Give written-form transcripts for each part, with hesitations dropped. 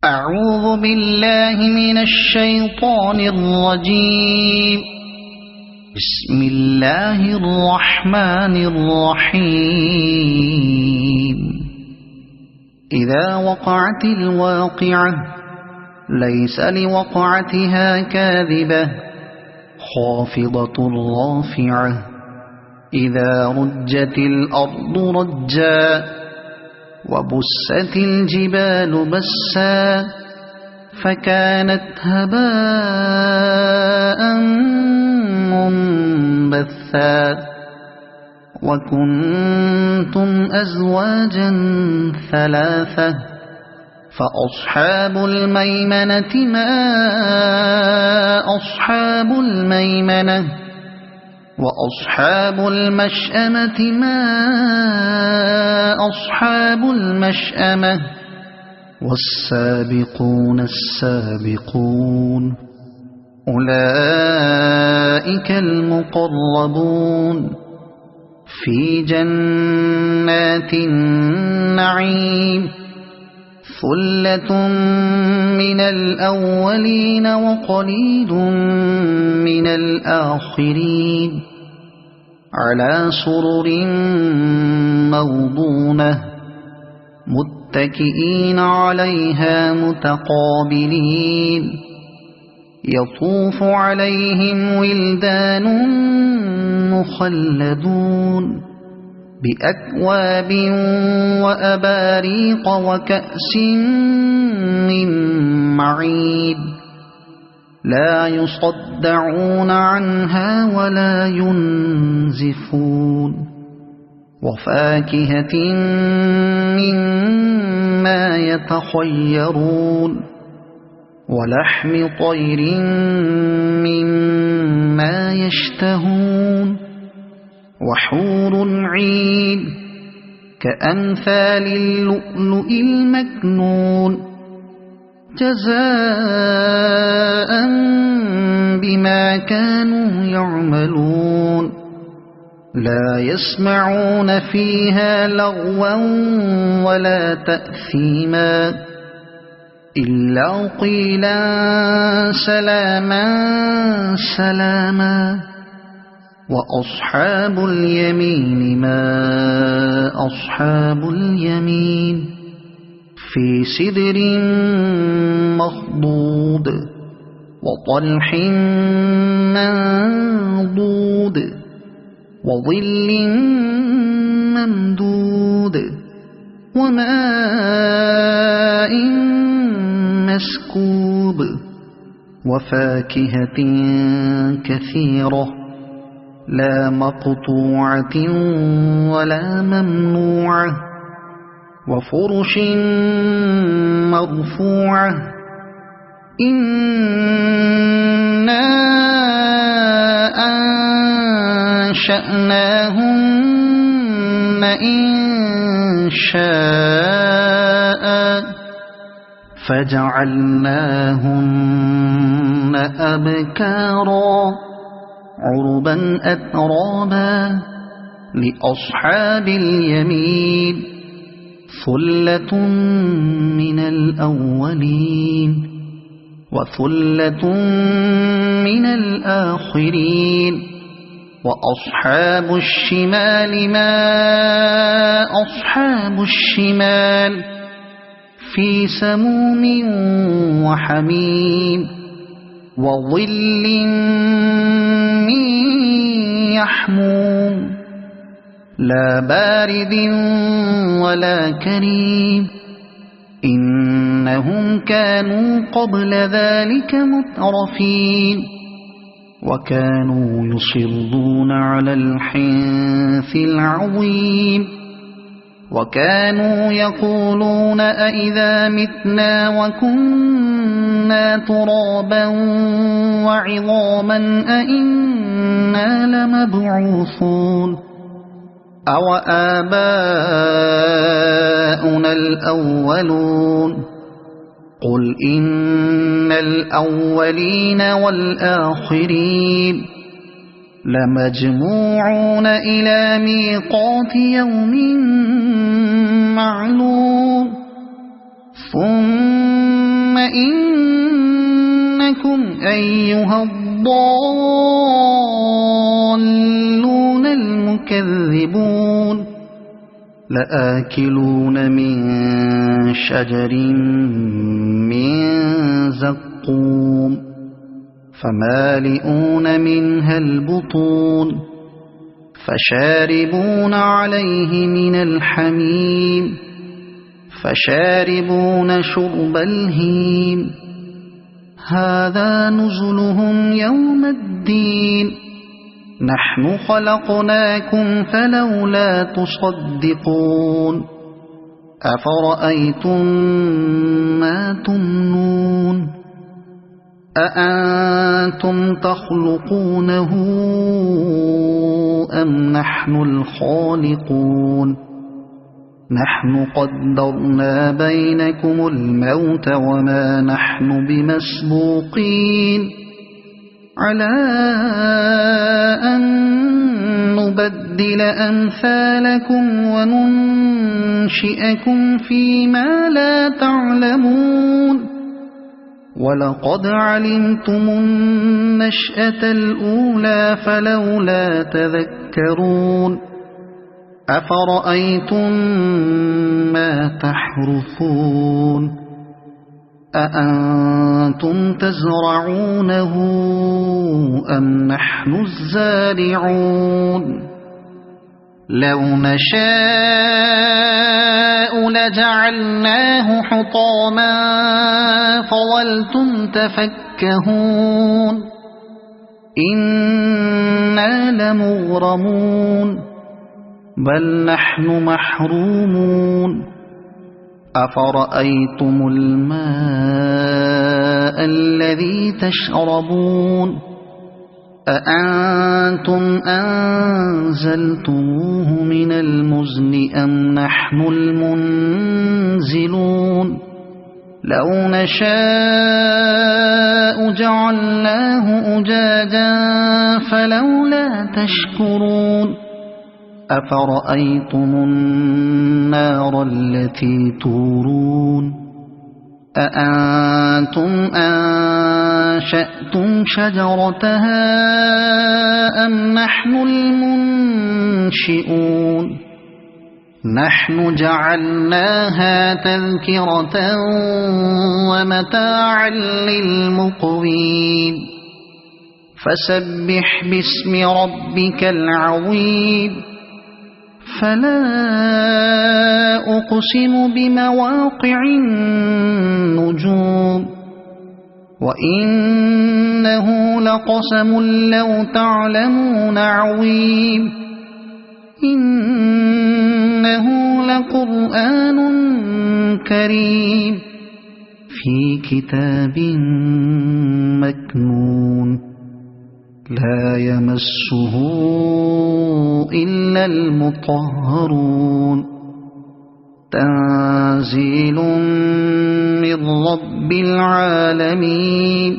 أعوذ بالله من الشيطان الرجيم. بسم الله الرحمن الرحيم. إذا وقعت الواقعة ليس لوقعتها كاذبة خافضة رافعة إذا رجت الأرض رجا وبست الجبال بسا فكانت هباء منبثا وكنتم أزواجا ثلاثة فأصحاب الميمنة ما أصحاب الميمنة وأصحاب المشأمة ما أصحاب المشأمة والسابقون السابقون أولئك المقربون في جنات النعيم ثلة من الأولين وقليل من الآخرين على سرر موضونة متكئين عليها متقابلين يطوف عليهم ولدان مخلدون بأكواب وأباريق وكأس من معين لا يصدعون عنها ولا ينزفون وفاكهة مما يتخيرون ولحم طير مما يشتهون وحور عين كأمثال اللؤلؤ المكنون جزاء بما كانوا يعملون لا يسمعون فيها لغوا ولا تأثيما إلا قيلا سلاما سلاما وأصحاب اليمين ما أصحاب اليمين في سدر مخضود وطلح منضود وظل ممدود وماء مسكوب وفاكهة كثيرة لا مقطوعة ولا ممنوعة وفرش مرفوعة إنا أنشأناهن إنشاء فجعلناهن أبكارا عربا أترابا لأصحاب اليمين ثلة من الأولين وثلة من الآخرين وأصحاب الشمال ما أصحاب الشمال في سموم وحميم وظل من يحموم لا بارد ولا كريم إنهم كانوا قبل ذلك مترفين وكانوا يصرون على الحنث العظيم وكانوا يقولون أئذا متنا وكنا ترابا وعظاما أئنا لمبعوثون أو آباؤنا الأولون قل إن الأولين والآخرين لمجموعون إلى ميقات يوم معلوم ثم إنكم أيها الضالون المكذبون لآكلون من شجر من زقوم فمالئون منها البطون فشاربون عليه من الحميم فشاربون شرب الهيم هذا نزلهم يوم الدين نحن خلقناكم فلولا تصدقون أفرأيتم ما تمنون أأنتم تخلقونه أم نحن الخالقون نحن قدرنا بينكم الموت وما نحن بمسبوقين على أن نبدل أمثالكم وننشئكم فيما لا تعلمون ولقد علمتم النشأة الأولى فلولا تذكرون أفرأيتم ما تحرثون أأنتم تزرعونه أم نحن الزارعون لو نشاء لجعلناه حطاما فظلتم تفكهون إنا لمغرمون بل نحن محرومون أفرأيتم الماء الذي تشربون أأنتم أنزلتموه من المزن أم نحن المنزلون لو نشاء جعلناه أجاجا فلولا تشكرون أفرأيتم النار التي تورون أأنتم أنشأتم شجرتها أم نحن المنشئون نحن جعلناها تذكرة ومتاعا للمقوين فسبح باسم ربك العظيم فلا أقسم بمواقع النجوم وإنه لقسم لو تعلمون عظيم إنه لقرآن كريم في كتاب مكنون لا يمسه إلا المطهرون تنزيل من رب العالمين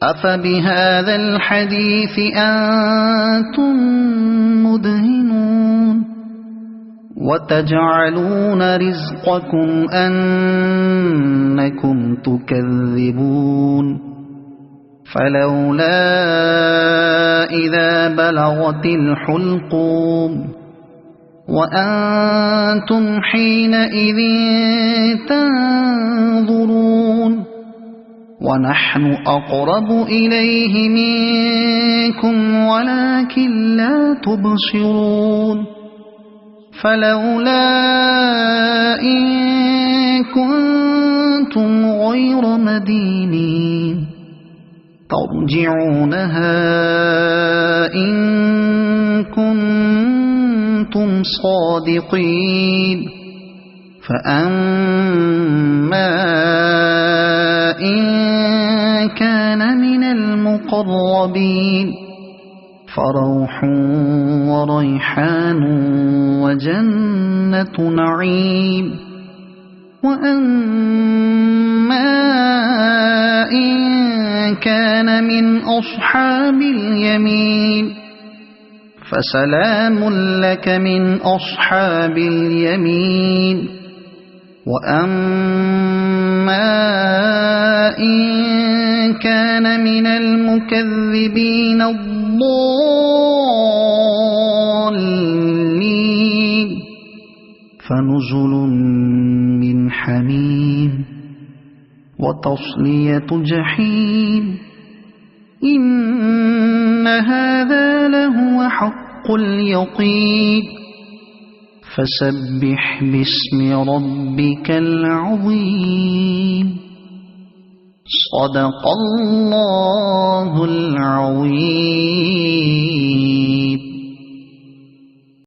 أفبهذا الحديث أنتم مدهنون وتجعلون رزقكم أنكم تكذبون فلولا إذا بلغت الحلقوم وأنتم حينئذ تنظرون ونحن أقرب إليه منكم ولكن لا تبصرون فلولا إن كنتم غير مدينين ترجعونها إن كنتم صادقين فأما إن كان من المقربين فروح وريحان وجنة نعيم وأما إن كان من أصحاب اليمين فسلام لك من أصحاب اليمين وأما إن كان من المكذبين الضالين فنزل من حميم وتصلية جحيم إن هذا لهو حق اليقين فسبح باسم ربك العظيم صدق الله العظيم.